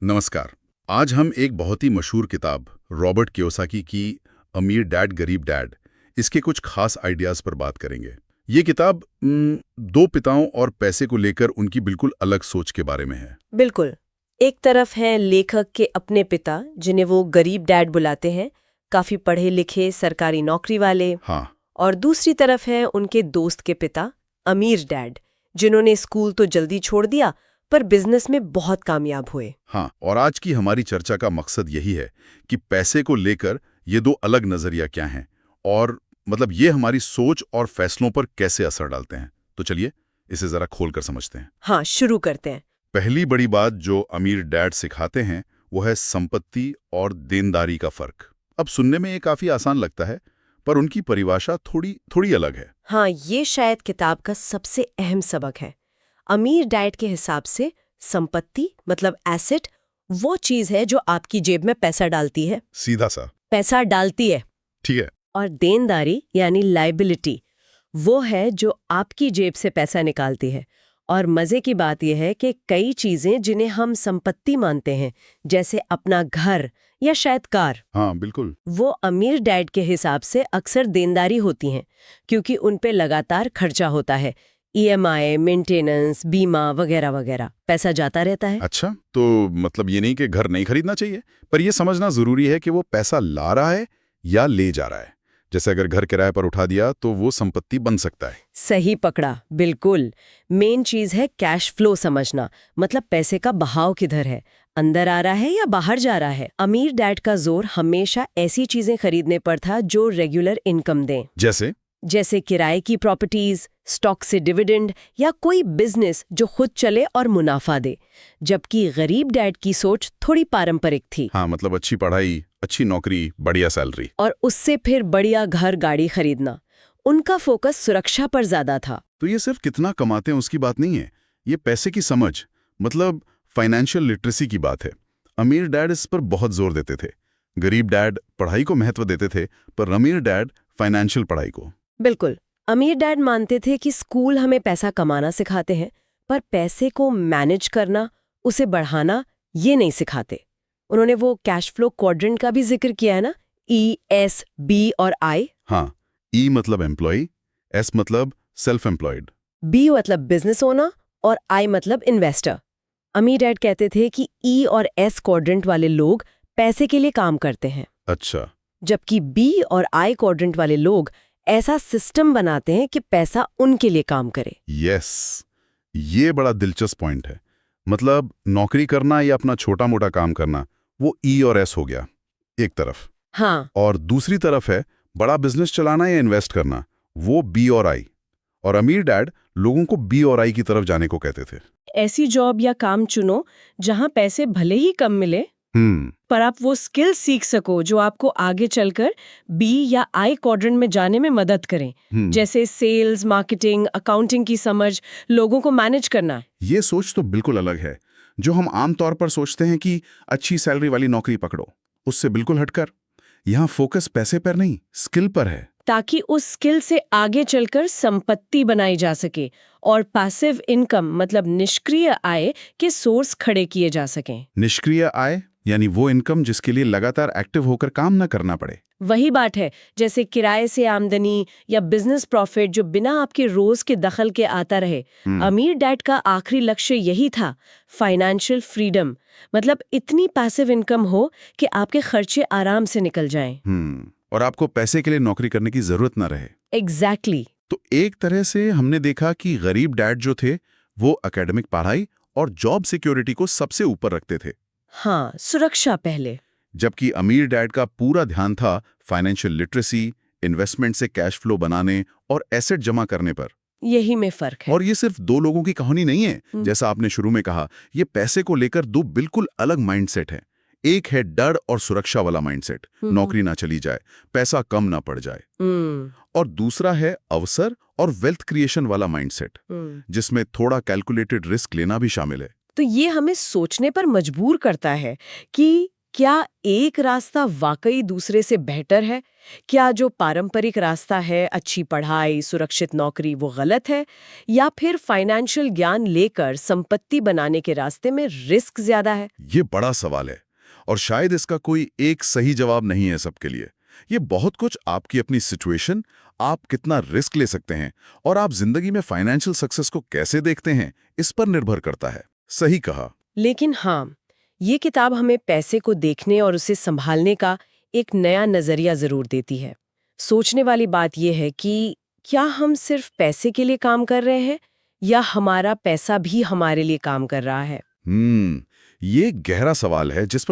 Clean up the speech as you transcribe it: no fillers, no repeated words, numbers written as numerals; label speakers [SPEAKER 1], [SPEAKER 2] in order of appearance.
[SPEAKER 1] नमस्कार। आज हम एक बहुत ही मशहूर किताब रॉबर्ट कियोसाकी की अमीर डैड गरीब डैड इसके कुछ खास आइडियाज पर बात करेंगे। ये किताब दो पिताओं और पैसे को लेकर उनकी बिल्कुल अलग सोच के बारे में है।
[SPEAKER 2] बिल्कुल। एक तरफ हैं लेखक के अपने पिता जिन्हें वो गरीब डैड बुलाते हैं, काफी पढ़े लिखे सरकारी नौकरी वाले।
[SPEAKER 1] हाँ।
[SPEAKER 2] और दूसरी तरफ है उनके दोस्त के पिता अमीर डैड, जिन्होंने स्कूल तो जल्दी छोड़ दिया पर बिजनेस में बहुत कामयाब हुए।
[SPEAKER 1] हाँ, और आज की हमारी चर्चा का मकसद यही है कि पैसे को लेकर ये दो अलग नजरिया क्या हैं और मतलब ये हमारी सोच और फैसलों पर कैसे असर डालते हैं। तो चलिए इसे जरा खोलकर समझते हैं।
[SPEAKER 2] हाँ, शुरू करते हैं।
[SPEAKER 1] पहली बड़ी बात जो अमीर डैड सिखाते हैं वो है संपत्ति और देनदारी का फर्क। अब सुनने में ये काफी आसान लगता है, पर उनकी परिभाषा थोड़ी थोड़ी अलग है।
[SPEAKER 2] हाँ, ये शायद किताब का सबसे अहम सबक है। अमीर डैड के हिसाब से संपत्ति मतलब एसेट वो चीज है जो आपकी जेब में पैसा डालती है,
[SPEAKER 1] सीधा सा।
[SPEAKER 2] पैसा डालती है।
[SPEAKER 1] ठीक है।
[SPEAKER 2] और देनदारी यानी लाइबिलिटी वो है जो आपकी जेब से पैसा निकालती है। और मजे की बात यह है कि कई चीजें जिन्हें हम संपत्ति मानते हैं, जैसे अपना घर या शायद कार,
[SPEAKER 1] हाँ बिल्कुल।
[SPEAKER 2] वो अमीर डैड के हिसाब से अक्सर देनदारी होती हैं, क्योंकि उन पे लगातार खर्चा होता है। ईएमआई, मेंटेनेंस, बीमा वगैरह वगैरह, पैसा जाता रहता है।
[SPEAKER 1] अच्छा, तो मतलब ये नहीं कि घर नहीं खरीदना चाहिए, पर ये समझना जरूरी है कि वो पैसा ला रहा है या ले जा रहा है। जैसे अगर घर किराए पर उठा दिया तो वो संपत्ति बन सकता है।
[SPEAKER 2] सही पकड़ा, बिल्कुल। मेन चीज है कैश फ्लो समझना, मतलब पैसे का बहाव किधर है, अंदर आ रहा है या बाहर जा रहा है। अमीर डैड का जोर हमेशा ऐसी चीजें खरीदने पर था जो रेगुलर इनकम दें, जैसे किराए की प्रॉपर्टीज, स्टॉक से डिविडेंड या कोई बिजनेस जो खुद चले और मुनाफा दे। जबकि गरीब डैड की सोच थोड़ी पारंपरिक थी।
[SPEAKER 1] हाँ, मतलब अच्छी पढ़ाई, अच्छी नौकरी, बढ़िया सैलरी
[SPEAKER 2] और उससे फिर बढ़िया घर गाड़ी खरीदना। उनका फोकस सुरक्षा पर ज्यादा था।
[SPEAKER 1] तो ये सिर्फ कितना कमाते हैं उसकी बात नहीं है, ये पैसे की समझ मतलब फाइनेंशियल लिटरेसी की बात है। अमीर डैड इस पर बहुत जोर देते थे। गरीब डैड पढ़ाई को महत्व देते थे, पर अमीर डैड फाइनेंशियल पढ़ाई को।
[SPEAKER 2] बिल्कुल। अमीर डैड मानते थे कि स्कूल हमें पैसा कमाना सिखाते हैं, पर पैसे को मैनेज करना, उसे बढ़ाना, ये नहीं सिखाते। उन्होंने वो कैश फ्लो क्वाड्रेंट का भी जिक्र किया है ना, ई, एस, बी और आई।
[SPEAKER 1] हाँ, ई मतलब एम्प्लॉय, एस मतलब सेल्फ एम्प्लॉयड,
[SPEAKER 2] बी मतलब बिजनेस ओनर और आई मतलब इन्वेस्टर। अमीर डैड कहते थे कि ई और एस क्वाड्रेंट वाले लोग पैसे के लिए काम करते हैं।
[SPEAKER 1] अच्छा।
[SPEAKER 2] जबकि बी और आई क्वाड्रेंट वाले लोग ऐसा सिस्टम बनाते हैं कि पैसा उनके लिए काम करे।
[SPEAKER 1] यस, ये बड़ा दिलचस्प पॉइंट है। मतलब नौकरी करना या अपना छोटा मोटा काम करना, वो ई और एस हो गया एक तरफ।
[SPEAKER 2] हाँ।
[SPEAKER 1] और दूसरी तरफ है बड़ा बिजनेस चलाना या इन्वेस्ट करना, वो बी और आई। और अमीर डैड लोगों को बी और आई की तरफ जाने को कहते थे।
[SPEAKER 2] ऐसी जॉब या काम चुनो जहां पैसे भले ही कम मिले, पर आप वो स्किल सीख सको जो आपको आगे चलकर बी या आई क्वाड्रेंट में जाने में मदद करें। जैसे सेल्स, मार्केटिंग, अकाउंटिंग की समझ, लोगों को मैनेज करना।
[SPEAKER 1] ये सोच तो बिल्कुल अलग है जो हम आमतौर पर सोचते हैं कि अच्छी सैलरी वाली नौकरी पकड़ो। उससे बिल्कुल हटकर यहाँ फोकस पैसे पर नहीं, स्किल पर है,
[SPEAKER 2] ताकि उस स्किल से आगे चलकर संपत्ति बनाई जा सके और पैसिव इनकम मतलब निष्क्रिय आय के सोर्स खड़े किए जा सकें।
[SPEAKER 1] निष्क्रिय आय यानी वो इनकम जिसके लिए लगातार एक्टिव होकर काम न करना पड़े।
[SPEAKER 2] वही बात है, जैसे किराए से आमदनी या बिजनेस प्रॉफिट जो बिना आपके रोज के दखल के आता रहे। अमीर डैड का आखिरी लक्ष्य यही था, फाइनेंशियल फ्रीडम, मतलब इतनी पैसिव इनकम हो कि आपके खर्चे आराम से निकल जाएं।
[SPEAKER 1] और आपको पैसे के लिए नौकरी करने की जरूरत ना रहे।
[SPEAKER 2] एग्जैक्टली।
[SPEAKER 1] तो एक तरह से हमने देखा कि गरीब डैड जो थे वो एकेडमिक पढ़ाई और जॉब सिक्योरिटी को सबसे ऊपर रखते थे।
[SPEAKER 2] हाँ, सुरक्षा पहले।
[SPEAKER 1] जबकि अमीर डैड का पूरा ध्यान था फाइनेंशियल लिटरेसी, इन्वेस्टमेंट से कैश फ्लो बनाने और एसेट जमा करने पर।
[SPEAKER 2] यही में फर्क है।
[SPEAKER 1] और ये सिर्फ दो लोगों की कहानी नहीं है। जैसा आपने शुरू में कहा, ये पैसे को लेकर दो बिल्कुल अलग माइंडसेट है। एक है डर और सुरक्षा वाला माइंडसेट, नौकरी ना चली जाए, पैसा कम ना पड़ जाए। और दूसरा है अवसर और वेल्थ क्रिएशन वाला माइंडसेट, जिसमें थोड़ा कैलकुलेटेड रिस्क लेना भी शामिल है।
[SPEAKER 2] तो ये हमें सोचने पर मजबूर करता है कि क्या एक रास्ता वाकई दूसरे से बेहतर है? क्या जो पारंपरिक रास्ता है, अच्छी पढ़ाई, सुरक्षित नौकरी, वो गलत है? या फिर फाइनेंशियल ज्ञान लेकर संपत्ति बनाने के रास्ते में रिस्क ज्यादा है?
[SPEAKER 1] ये बड़ा सवाल है और शायद इसका कोई एक सही जवाब नहीं है सबके लिए। ये बहुत कुछ आपकी अपनी सिचुएशन, आप कितना रिस्क ले सकते हैं और आप जिंदगी में फाइनेंशियल सक्सेस को कैसे देखते हैं, इस पर निर्भर करता है। सही कहा।
[SPEAKER 2] लेकिन हाँ, ये किताब हमें पैसे को देखने और उसे संभालने का एक नया नजरिया जरूर देती है। सोचने वाली बात यह है कि क्या हम सिर्फ पैसे के लिए काम कर रहे हैं या हमारा पैसा भी हमारे लिए काम कर रहा है?
[SPEAKER 1] ये गहरा सवाल है जिस पर